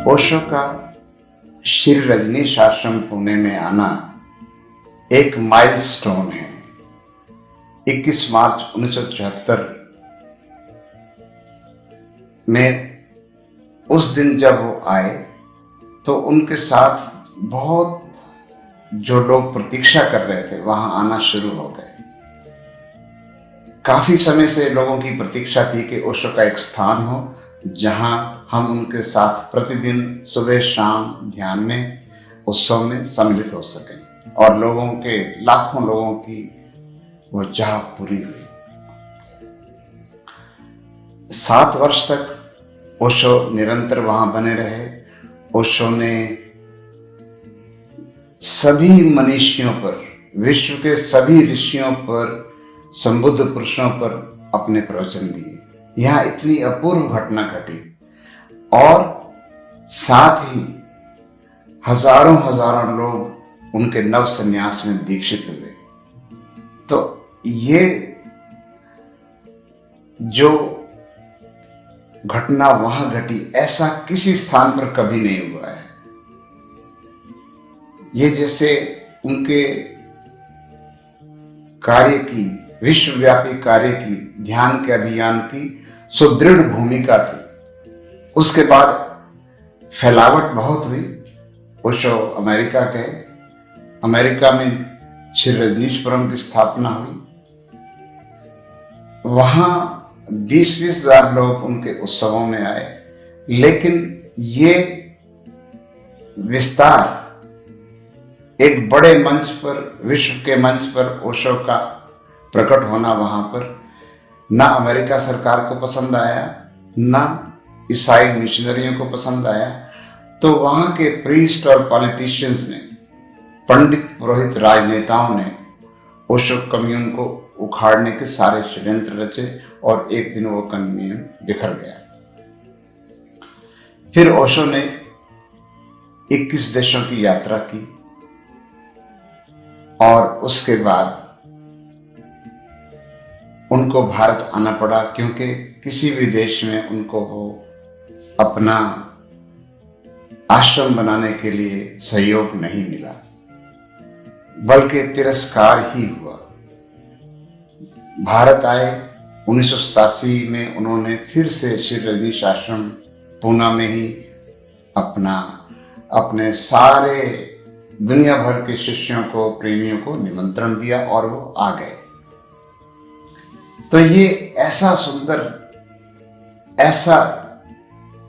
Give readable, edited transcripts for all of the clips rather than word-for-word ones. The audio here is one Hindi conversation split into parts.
ओशो का श्री रजनीश आश्रम पुणे में आना एक माइलस्टोन है। 21 मार्च 1974 में उस दिन जब वो आए तो उनके साथ बहुत जो लोग प्रतीक्षा कर रहे थे वहां आना शुरू हो गए। काफी समय से लोगों की प्रतीक्षा थी कि ओशो का एक स्थान हो जहां हम उनके साथ प्रतिदिन सुबह शाम ध्यान में, उत्सव में सम्मिलित हो सकें, और लोगों के लाखों लोगों की वो चाह पूरी हुई। 7 वर्ष तक ओशो निरंतर वहां बने रहे। ओशो ने सभी मनीषियों पर, विश्व के सभी ऋषियों पर, संबुद्ध पुरुषों पर अपने प्रवचन दिए। यहां इतनी अपूर्व घटना घटी और साथ ही हजारों हजारों लोग उनके नव संन्यास में दीक्षित हुए। तो ये जो घटना वहां घटी, ऐसा किसी स्थान पर कभी नहीं हुआ है। ये जैसे उनके कार्य की, विश्वव्यापी कार्य की, ध्यान के अभियान की सुदृढ़ भूमिका थी। उसके बाद फैलावट बहुत हुई। ओशो अमेरिका गए। अमेरिका में श्री रजनीशपुरम की स्थापना हुई। वहां 20-20 हजार लोग उनके उत्सवों में आए। लेकिन ये विस्तार एक बड़े मंच पर, विश्व के मंच पर ओशो का प्रकट होना वहां पर ना अमेरिका सरकार को पसंद आया, ना ईसाई मिशनरियों को पसंद आया। तो वहां के प्रीस्ट और पॉलिटिशियंस ने, पंडित पुरोहित राजनेताओं ने ओशो कम्यून को उखाड़ने के सारे षड्यंत्र रचे और एक दिन वो कम्यून बिखर गया। फिर ओशो ने 21 देशों की यात्रा की और उसके बाद उनको भारत आना पड़ा, क्योंकि किसी भी देश में उनको वो अपना आश्रम बनाने के लिए सहयोग नहीं मिला, बल्कि तिरस्कार ही हुआ। भारत आए 1987 में, उन्होंने फिर से श्री रजनीश आश्रम पूना में ही अपने सारे दुनिया भर के शिष्यों को, प्रेमियों को निमंत्रण दिया और वो आ गए। तो ये ऐसा सुंदर, ऐसा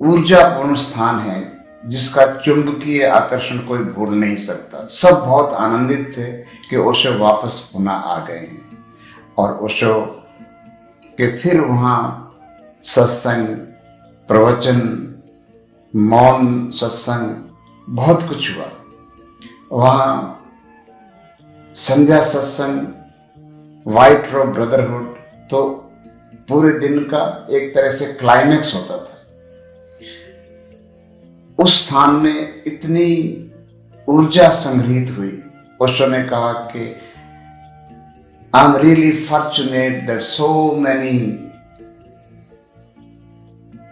ऊर्जापूर्ण स्थान है जिसका चुंबकीय आकर्षण कोई भूल नहीं सकता। सब बहुत आनंदित थे कि ओशो वापस पुनः आ गए हैं। और ओशो के फिर वहाँ सत्संग, प्रवचन, मौन सत्संग, बहुत कुछ हुआ। वहाँ संध्या सत्संग, व्हाइट रोब ब्रदरहुड, तो पूरे दिन का एक तरह से क्लाइमेक्स होता था। उस स्थान में इतनी ऊर्जा संग्रहित हुई। ओशो ने कहा कि I am really fortunate that so many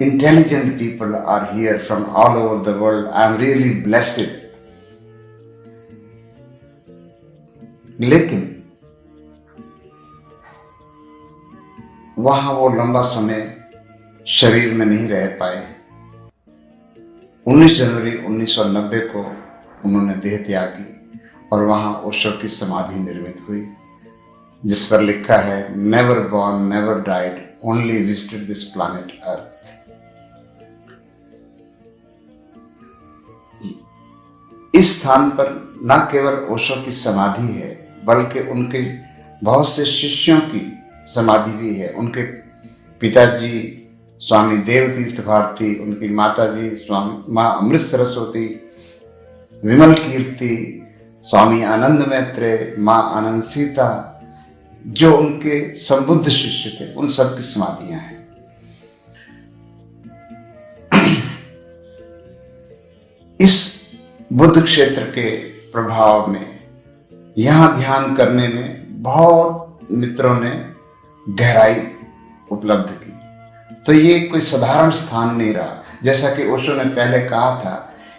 intelligent people are here from all over the world. I am really blessed. लेकिन वहां वो लंबा समय शरीर में नहीं रह पाए। 19 जनवरी 1990 को उन्होंने देह त्यागी और वहां ओशो की समाधि निर्मित हुई, जिस पर लिखा है, never born, never died, only visited this planet earth. इस स्थान पर न केवल ओशो की समाधि है, बल्कि उनके बहुत से शिष्यों की समाधि भी है। उनके पिताजी स्वामी देव तीर्थ भारती, उनकी माताजी स्वामी माँ अमृत सरस्वती, विमल कीर्ति, स्वामी आनंद मैत्रेय, माँ आनंद सीता, जो उनके संबुद्ध शिष्य थे, उन सब की समाधियां हैं। इस बुद्ध क्षेत्र के प्रभाव में, यहां ध्यान करने में बहुत मित्रों ने गहराई उपलब्ध की। तो ये कोई साधारण स्थान नहीं रहा। जैसा कि ओशो ने पहले कहा था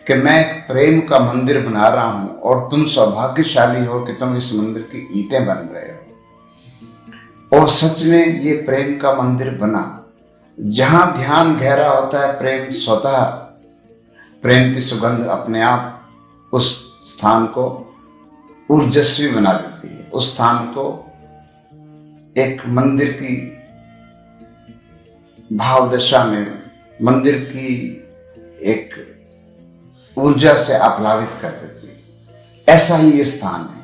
कि मैं एक प्रेम का मंदिर बना रहा हूं और तुम सौभाग्यशाली हो कि तुम इस मंदिर की ईंटें बन रहे हो। और सच में ये प्रेम का मंदिर बना। जहां ध्यान गहरा होता है, प्रेम स्वतः, प्रेम की सुगंध अपने आप उस स्थान को ऊर्जस्वी बना देती है, उस स्थान को एक मंदिर की भाव दशा में, मंदिर की एक ऊर्जा से आप्लावित कर देती है। ऐसा ही ये स्थान है।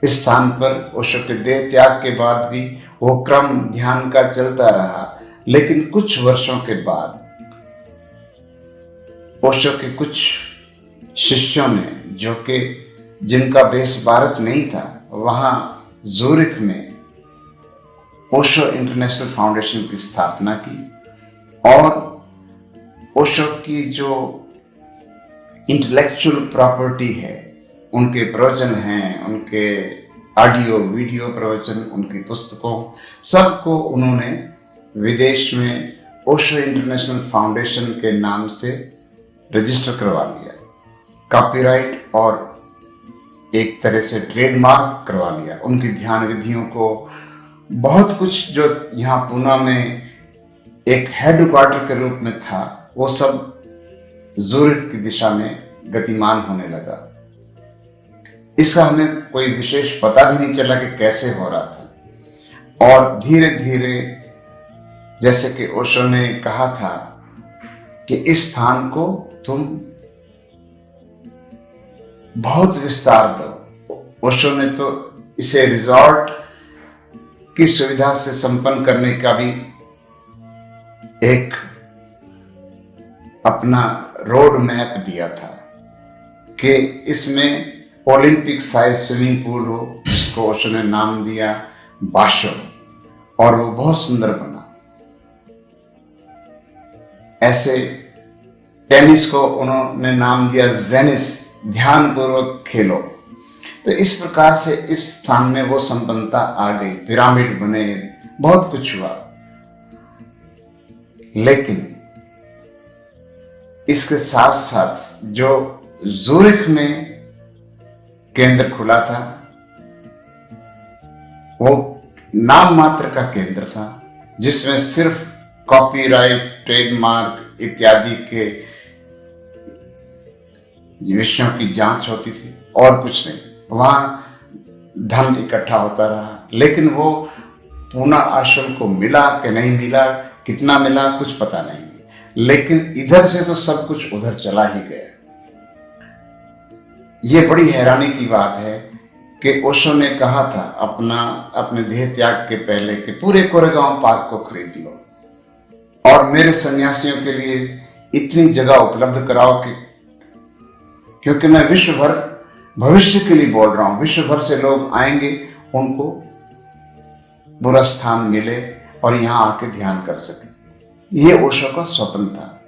इस स्थान पर ओशो के देह त्याग के बाद भी वो क्रम ध्यान का चलता रहा, लेकिन कुछ वर्षों के बाद ओशो के कुछ शिष्यों ने, जो कि जिनका बेस भारत नहीं था, वहां ज़ूरिख में ओशो इंटरनेशनल फाउंडेशन की स्थापना की और ओशो की जो इंटेलेक्चुअल प्रॉपर्टी है, उनके प्रवचन हैं, उनके ऑडियो वीडियो प्रवचन, उनकी पुस्तकों, सबको उन्होंने विदेश में ओशो इंटरनेशनल फाउंडेशन के नाम से रजिस्टर करवा लिया, कॉपीराइट और एक तरह से ट्रेडमार्क करवा लिया। उनकी ध्यान विधियों को, बहुत कुछ जो यहाँ पूना में एक हेडक्वार्टर के रूप में था, वो सब ज़ूरिख की दिशा में गतिमान होने लगा। इसका हमें कोई विशेष पता भी नहीं चला कि कैसे हो रहा था। और धीरे धीरे, जैसे कि ओशो ने कहा था कि इस स्थान को तुम बहुत विस्तार दो। ओशो ने तो इसे रिजॉर्ट की सुविधा से संपन्न करने का भी एक अपना रोड मैप दिया था कि इसमें ओलंपिक साइज स्विमिंग पूल हो, जिसको ओशो ने नाम दिया बाशो, और वो बहुत सुंदर बना। ऐसे टेनिस को उन्होंने नाम दिया जेनिस, ध्यान पूर्वक खेलो। तो इस प्रकार से इस स्थान में वो संपन्नता आ गई, पिरामिड बने, बहुत कुछ हुआ। लेकिन इसके साथ साथ जो ज़ूरिख में केंद्र खुला था, वो नाम मात्र का केंद्र था, जिसमें सिर्फ कॉपीराइट, ट्रेडमार्क इत्यादि के विषयों की जांच होती थी और कुछ नहीं। वहां धन इकट्ठा होता रहा, लेकिन वो पूना आश्रम को मिला कि नहीं मिला, कितना मिला, कुछ पता नहीं। लेकिन इधर से तो सब कुछ उधर चला ही गया। ये बड़ी हैरानी की बात है कि ओशो ने कहा था अपने देह त्याग के पहले कि पूरे कोरेगांव पार्क को खरीद लो और मेरे सन्यासियों के लिए इतनी जगह उपलब्ध कराओ कि, क्योंकि मैं विश्व भर भविष्य के लिए बोल रहा हूं, विश्व भर से लोग आएंगे, उनको बुरा स्थान मिले और यहां आके ध्यान कर सके। ये ओशो का स्वप्न था,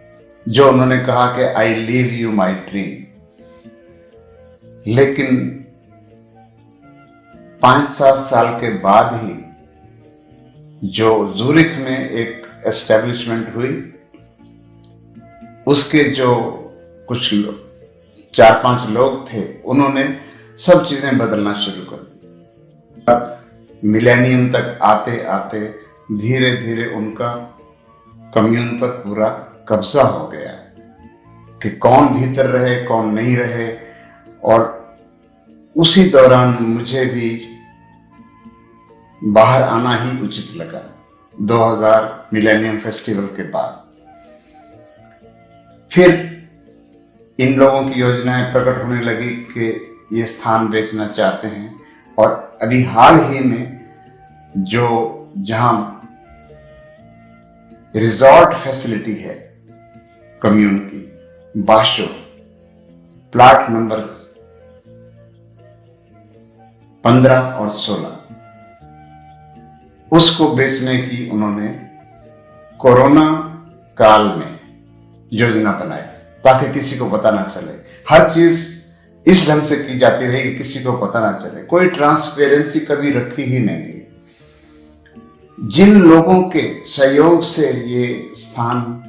जो उन्होंने कहा कि I leave you my dream. लेकिन 5-7 साल के बाद ही जो ज़ूरिख में एक एस्टेब्लिशमेंट हुई, उसके जो कुछ 4-5 लोग थे, उन्होंने सब चीजें बदलना शुरू कर दी। मिलेनियम तक आते आते धीरे धीरे उनका कम्यून पर पूरा कब्जा हो गया कि कौन भीतर रहे, कौन नहीं रहे। और उसी दौरान मुझे भी बाहर आना ही उचित लगा, 2000 मिलेनियम फेस्टिवल के बाद। फिर इन लोगों की योजनाएं प्रकट होने लगी कि ये स्थान बेचना चाहते हैं। और अभी हाल ही में जो जहां रिजॉर्ट फैसिलिटी है कम्यून की, बाशो, प्लाट नंबर 15 और 16, उसको बेचने की उन्होंने कोरोना काल में योजना बनाई, ताकि किसी को पता ना चले। हर चीज इस ढंग से की जाती रही कि किसी को पता ना चले, कोई ट्रांसपेरेंसी कभी रखी ही नहीं। जिन लोगों के सहयोग से ये स्थान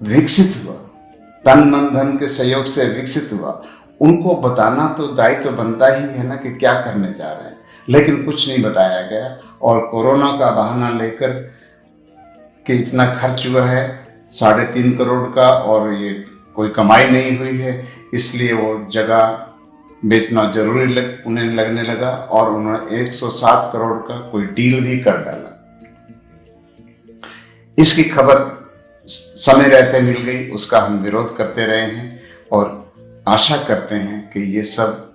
विकसित हुआ, तन मन धन के सहयोग से विकसित हुआ, उनको बताना तो दायित्व तो बनता ही है ना कि क्या करने जा रहे हैं, लेकिन कुछ नहीं बताया गया। और कोरोना का बहाना लेकर कि इतना खर्च हुआ है 3.5 करोड़ का और ये कोई कमाई नहीं हुई है, इसलिए वो जगह बेचना जरूरी उन्हें लगने लगा और उन्होंने 107 करोड़ का कोई डील भी कर डाला। इसकी खबर समय रहते मिल गई, उसका हम विरोध करते रहे हैं और आशा करते हैं कि ये सब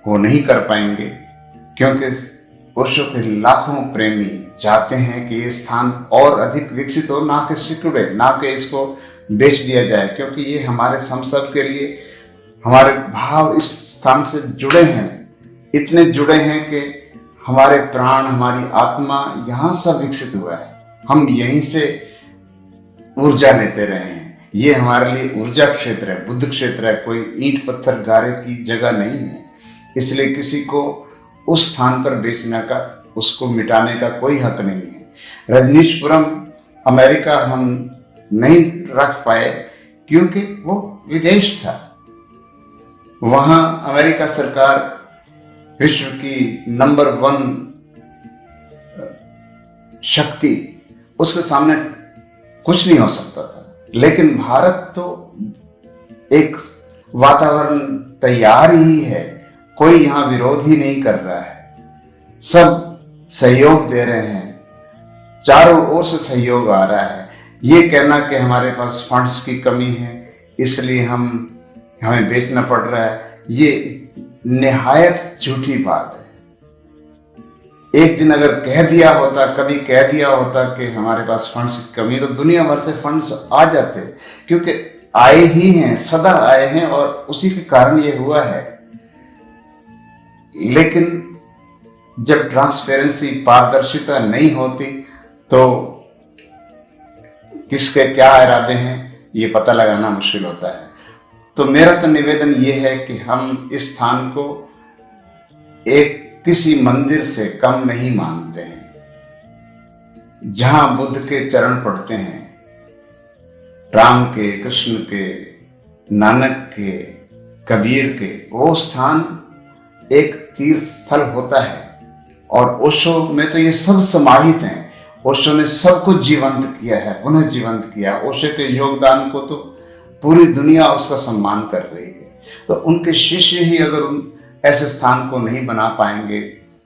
वो नहीं कर पाएंगे, क्योंकि ओशो के लाखों प्रेमी चाहते हैं कि ये स्थान और अधिक विकसित हो, ना कि सिकुड़े, ना कि इसको बेच दिया जाए, क्योंकि ये हमारे हम सब के लिए, हमारे भाव इस स्थान से जुड़े हैं, इतने जुड़े हैं कि हमारे प्राण, हमारी आत्मा यहाँ सब विकसित हुआ है, हम यहीं से ऊर्जा लेते रहे हैं। ये हमारे लिए ऊर्जा क्षेत्र है, बुद्ध क्षेत्र है, कोई ईंट पत्थर गारे की जगह नहीं है। इसलिए किसी को उस स्थान पर बेचने का, उसको मिटाने का कोई हक नहीं है। रजनीशपुरम अमेरिका हम नहीं रख पाए क्योंकि वो विदेश था। वहां अमेरिका सरकार विश्व की नंबर 1 शक्ति, उसके सामने कुछ नहीं हो सकता था। लेकिन भारत तो एक वातावरण तैयार ही है, कोई यहां विरोध ही नहीं कर रहा है, सब सहयोग दे रहे हैं, चारों ओर से सहयोग आ रहा है। ये कहना कि हमारे पास फंड्स की कमी है इसलिए हमें बेचना पड़ रहा है, ये निहायत झूठी बात है। एक दिन अगर कह दिया होता, कभी कह दिया होता कि हमारे पास फंड्स की कमी है, तो दुनिया भर से फंड्स आ जाते, क्योंकि आए ही हैं, सदा आए हैं और उसी के कारण ये हुआ है। लेकिन जब ट्रांसपेरेंसी, पारदर्शिता नहीं होती तो किसके क्या इरादे हैं ये पता लगाना मुश्किल होता है। तो मेरा तो निवेदन ये है कि हम इस स्थान को एक किसी मंदिर से कम नहीं मानते हैं। जहां बुद्ध के चरण पड़ते हैं, राम के, कृष्ण के, नानक के, कबीर के, वो स्थान एक तीर्थ स्थल होता है। और ओशो में तो ये सब समाहित हैं। ओशो ने सब कुछ जीवंत किया है, पुनः जीवंत किया। ओशो के योगदान को तो पूरी दुनिया उसका सम्मान कर रही है। तो उनके शिष्य ही अगर ऐसे स्थान को नहीं बना पाएंगे,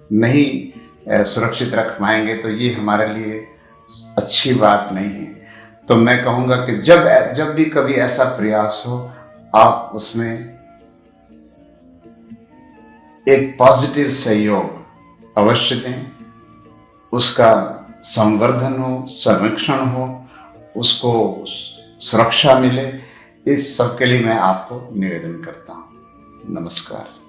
नहीं सुरक्षित रख पाएंगे, तो ये हमारे लिए अच्छी बात नहीं है। तो मैं कहूँगा कि जब भी कभी ऐसा प्रयास हो, आप उसमें एक पॉजिटिव सहयोग अवश्य दें, उसका संवर्धन हो, संरक्षण हो, उसको सुरक्षा मिले, इस सब के लिए मैं आपको निवेदन करता हूँ। नमस्कार।